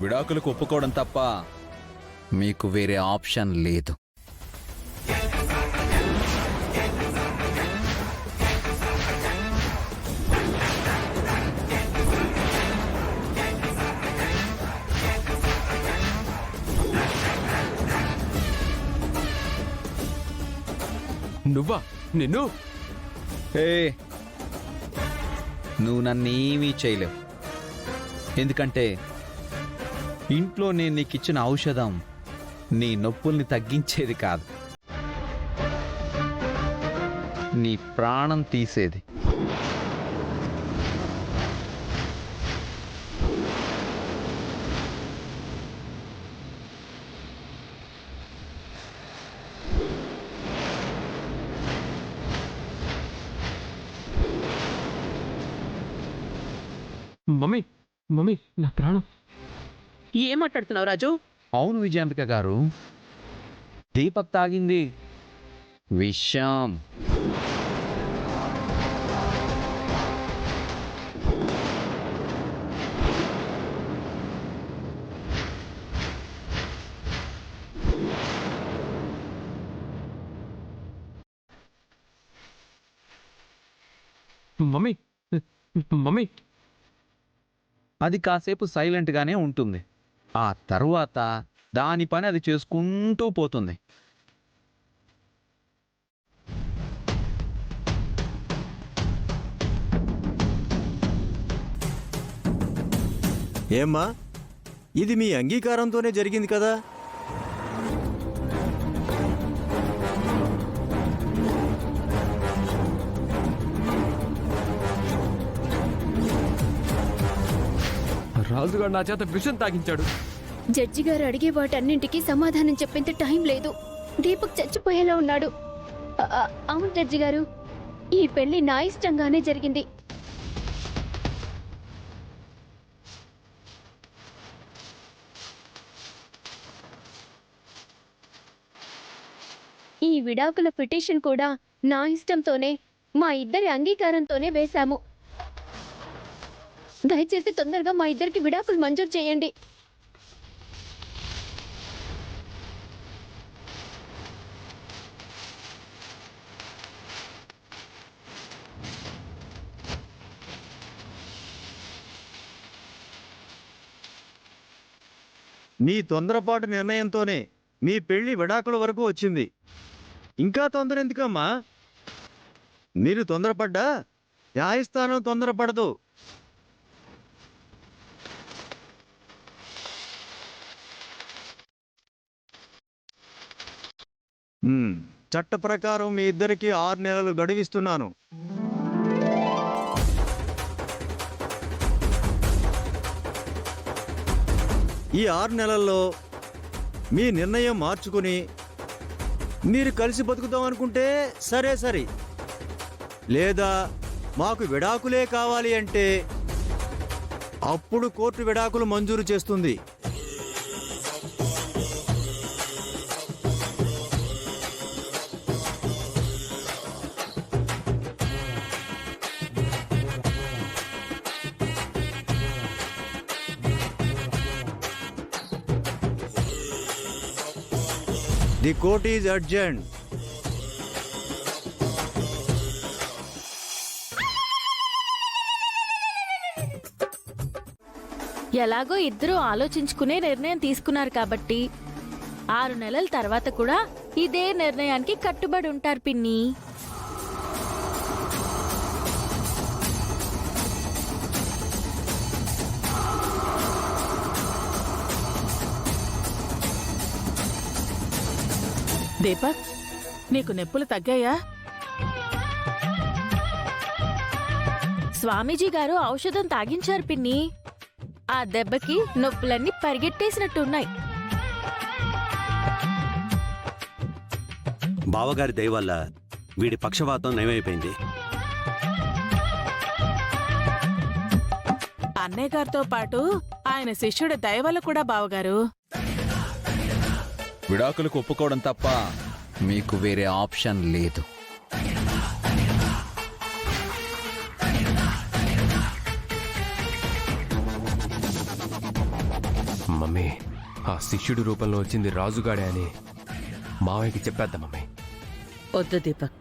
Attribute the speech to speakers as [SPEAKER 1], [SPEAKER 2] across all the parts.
[SPEAKER 1] విడాకులకు ఒప్పుకోవడం తప్ప మీకు వేరే ఆప్షన్ లేదు.
[SPEAKER 2] నువ్వా? నిన్ను?
[SPEAKER 1] నువ్వు నన్నేమీ చేయలేవు. ఎందుకంటే ఇంట్లో నేను నీకిచ్చిన ఔషధం నీ నొప్పుల్ని తగ్గించేది కాదు, నీ ప్రాణం తీసేది.
[SPEAKER 2] మమ్మీ, మమ్మీ, నా ప్రాణం.
[SPEAKER 3] ఏం మాట్లాడుతున్నావు రాజు?
[SPEAKER 1] అవును విజయాంబిక గారు, దీపక్ తాగింది విషం.
[SPEAKER 2] Mummy, mummy.
[SPEAKER 1] అది కాసేపు సైలెంట్గానే ఉంటుంది, ఆ తరువాత దాని పని అది చేసుకుంటూ పోతుంది.
[SPEAKER 4] ఏమ్మా, ఇది మీ అంగీకారంతోనే జరిగింది కదా?
[SPEAKER 2] రాజుగారు నా చేత విషం తాగించాడు.
[SPEAKER 5] జడ్జి గారు అడిగే వాటన్నింటికి సమాధానం చెప్పేంత టైం లేదు. దీపక్ చచ్చిపోయేలా ఉన్నాడు. అవును జడ్జి గారు, ఈ పెళ్లి నా ఇష్టంగానే జరిగింది. ఈ విడాకుల పిటిషన్ కూడా నా ఇష్టంతోనే, మా ఇద్దరి అంగీకారంతోనే వేశాము. దయచేసి తొందరగా మా ఇద్దరికి విడాకులు మంజూరు చేయండి.
[SPEAKER 4] మీ తొందరపాటు నిర్ణయంతోనే మీ పెళ్లి విడాకుల వరకు వచ్చింది. ఇంకా తొందర ఎందుకమ్మా? మీరు తొందరపడ్డా న్యాయస్థానం తొందరపడదు. చట్ట ప్రకారం మీ ఇద్దరికి 6 నెలలు గడువిస్తున్నాను. ఈ 6 నెలల్లో మీ నిర్ణయం మార్చుకుని మీరు కలిసి బతుకుదాం అనుకుంటే సరే, లేదా మాకు విడాకులే కావాలి అంటే అప్పుడు కోర్టు విడాకులు మంజూరు చేస్తుంది. The court is urgent.
[SPEAKER 6] ఎలాగో ఇద్దరూ ఆలోచించుకునే నిర్ణయం తీసుకున్నారు కాబట్టి 6 నెలల తర్వాత కూడా ఇదే నిర్ణయానికి కట్టుబడి ఉంటారు పిన్ని.
[SPEAKER 3] దీపక్, నీకు నొప్పులు తగ్గాయా?
[SPEAKER 6] స్వామీజీ గారు ఔషధం తాగించారు పిన్ని. ఆ దెబ్బకి నొప్పులన్నీ పరిగెట్టేసినట్టున్నాయి.
[SPEAKER 7] బావగారి దయ వల్ల వీడి పక్షవాతం నయమైపోయింది.
[SPEAKER 3] అన్నయ్య గారితో పాటు ఆయన శిష్యుడి దయ వల్ల కూడా బావగారు.
[SPEAKER 1] విడాకులకు ఒప్పుకోవడం తప్ప మీకు వేరే ఆప్షన్ లేదు.
[SPEAKER 2] ఆ శిష్యుడి రూపంలో వచ్చింది రాజుగాడే అని మావయ్యకి చెప్పేద్దాం మమ్మీ.
[SPEAKER 8] వద్దు దీపక్,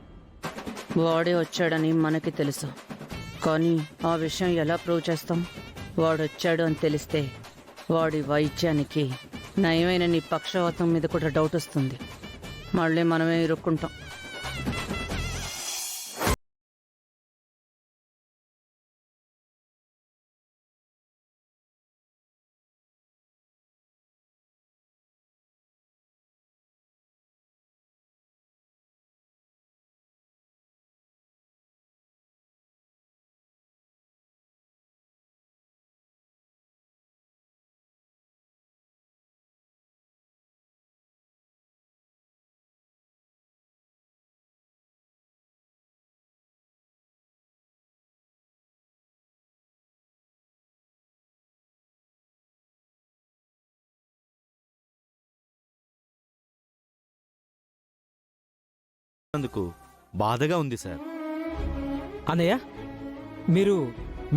[SPEAKER 8] వాడే వచ్చాడని మనకి తెలుసు, కానీ ఆ విషయం ఎలా ప్రూవ్ చేస్తాం? వాడొచ్చాడు అని తెలిస్తే వాడి వైద్యానికి నయమైన నీ పక్షవాతం మీద కూడా డౌట్ వస్తుంది. మళ్ళీ మనమే ఇరుక్కుంటాం.
[SPEAKER 9] అందుకు బాధగా ఉంది సార్.
[SPEAKER 10] అన్నయ్య, మీరు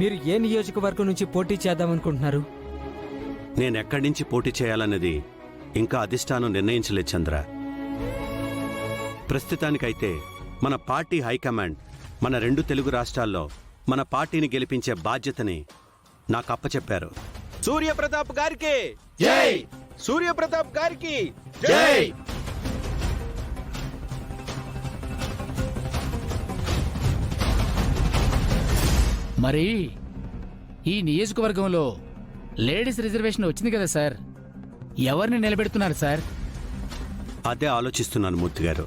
[SPEAKER 10] మీరు ఏ నియోజకవర్గం నుంచి పోటీ చేద్దామనుకుంటున్నారు?
[SPEAKER 7] నేనెక్కడి నుంచి పోటీ చేయాలన్నది ఇంకా అధిష్టానం నిర్ణయించలేదు చంద్ర. ప్రస్తుతానికైతే మన పార్టీ హైకమాండ్ మన 2 తెలుగు రాష్ట్రాల్లో మన పార్టీని గెలిపించే బాధ్యతని నాకు అప్పచెప్పారు.
[SPEAKER 9] సూర్యప్రతాప్ గారికి జై! సూర్యప్రతాప్ గారికి జై!
[SPEAKER 11] మరి ఈ నియోజకవర్గంలో లేడీస్ రిజర్వేషన్ వచ్చింది కదా సార్, ఎవరిని నిలబెడుతున్నారు సార్?
[SPEAKER 7] అదే ఆలోచిస్తున్నాను మూర్తి గారు.